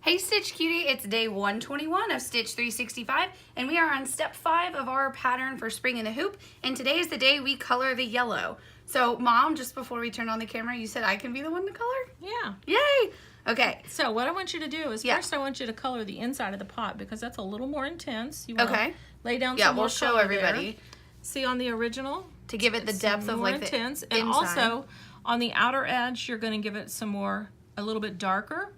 Hey Stitch Cutie, it's day 121 of Stitch365 and we are on step 5 of our pattern for spring in the hoop, and today is the day we color the yellow. So Mom, just before we turned on the camera, you said I can be the one to color? Yeah. Yay! Okay. So what I want you to do is first I want you to color the inside of the pot because that's a little more intense. You want to lay down some more we'll show everybody. There. See on the original? To give it the depth of like intense. The and inside. Also on the outer edge you're going to give it some more, a little bit darker.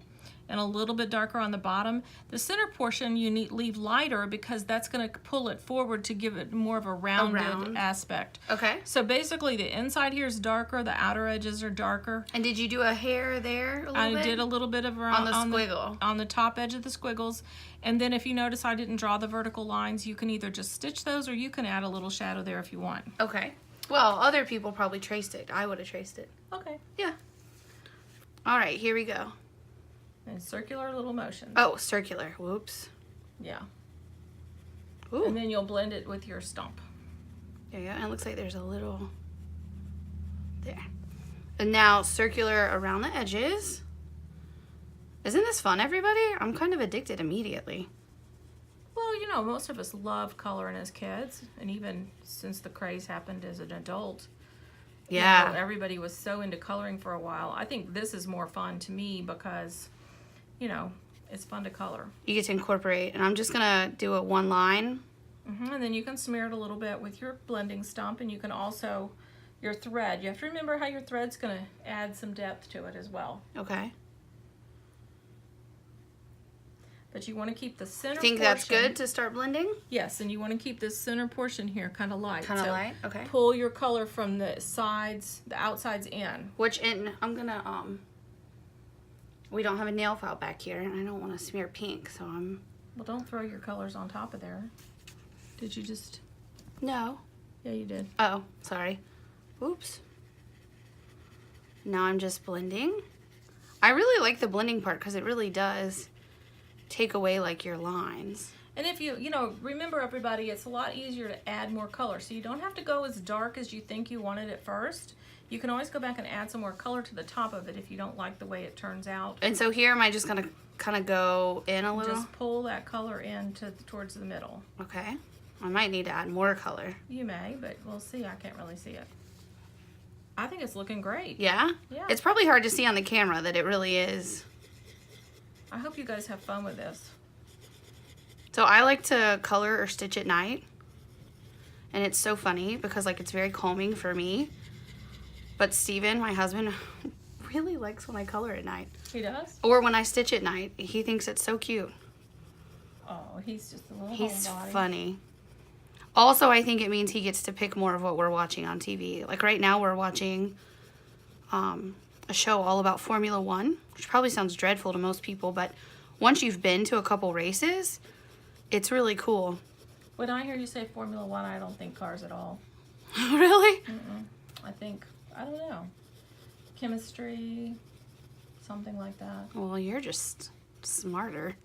And a little bit darker on the bottom. The center portion you need leave lighter because that's going to pull it forward to give it more of a rounded aspect. Okay. So basically the inside here is darker, the outer edges are darker. And did you do a hair there a little bit? I did a little bit of around on the squiggle. On the top edge of the squiggles. And then if you notice I didn't draw the vertical lines, you can either just stitch those or you can add a little shadow there if you want. Okay. Well, other people probably traced it. I would have traced it. Okay. Yeah. All right, here we go. And circular little motions. Oh, circular. Whoops. Yeah. Ooh. And then you'll blend it with your stump. There you go. And it looks like there's a little there. And now circular around the edges. Isn't this fun, everybody? I'm kind of addicted immediately. Well, you know, most of us love coloring as kids, and even since the craze happened as an adult. Yeah. You know, everybody was so into coloring for a while. I think this is more fun to me because, you know, it's fun to color. You get to incorporate, and I'm just gonna do it one line. And then you can smear it a little bit with your blending stump, and you can also, your thread. You have to remember how your thread's gonna add some depth to it as well. Okay. But you want to keep the center Think portion. that's good to start blending? Yes, and you want to keep this center portion here kind of light. Kind of light? Okay. Pull your color from the sides, the outsides in. I'm gonna, we don't have a nail file back here, and I don't want to smear pink, so I'm... Well, don't throw your colors on top of there. Did you just... No. Yeah, you did. Oh, sorry. Oops. Now I'm just blending. I really like the blending part because it really does take away like your lines. And if you know, remember everybody, it's a lot easier to add more color. So you don't have to go as dark as you think you wanted at first. You can always go back and add some more color to the top of it if you don't like the way it turns out. And so here, am I just gonna kind of go in a little? Just pull that color in towards the middle. Okay. I might need to add more color. You may, but we'll see. I can't really see it. I think it's looking great. Yeah? Yeah. It's probably hard to see on the camera that it really is. I hope you guys have fun with this. So I like to color or stitch at night. And it's so funny because like it's very calming for me. But Steven, my husband, really likes when I color at night. He does? Or when I stitch at night. He thinks it's so cute. Oh, he's just a little He's homebody. funny. Also, I think it means he gets to pick more of what we're watching on TV. Like right now we're watching a show all about Formula One, which probably sounds dreadful to most people, but once you've been to a couple races, it's really cool. When I hear you say Formula One, I don't think cars at all. Really? I think, I don't know, chemistry, something like that. Well, you're just smarter.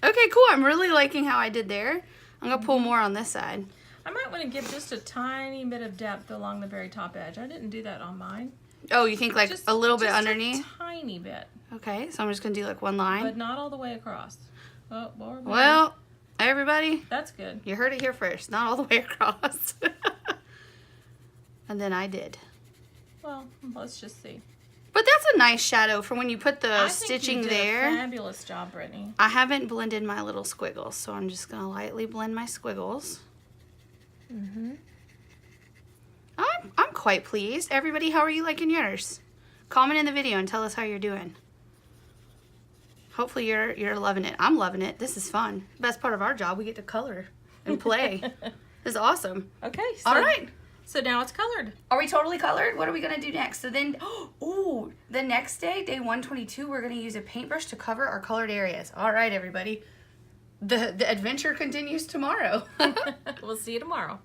Okay, cool. I'm really liking how I did there. I'm going to pull more on this side. I might want to give just a tiny bit of depth along the very top edge. I didn't do that on mine. Oh, you think like a little bit just underneath? A tiny bit. Okay, so I'm just going to do like one line. But not all the way across. Oh, well, everybody, that's good. You heard it here first. Not all the way across. And then I did. Well, let's just see. But that's a nice shadow for when you put the stitching I think you did there. a fabulous job, Brittany. I haven't blended my little squiggles, so I'm just going to lightly blend my squiggles. I'm quite pleased. Everybody, how are you liking yours? Comment in the video and tell us how you're doing. Hopefully you're loving it. I'm loving it. This is fun. Best part of our job, we get to color and play. This is awesome. Okay. All right. So now it's colored. Are we totally colored? What are we going to do next? So then, ooh, the next day, day 122, we're going to use a paintbrush to cover our colored areas. All right, everybody. The adventure continues tomorrow. We'll see you tomorrow.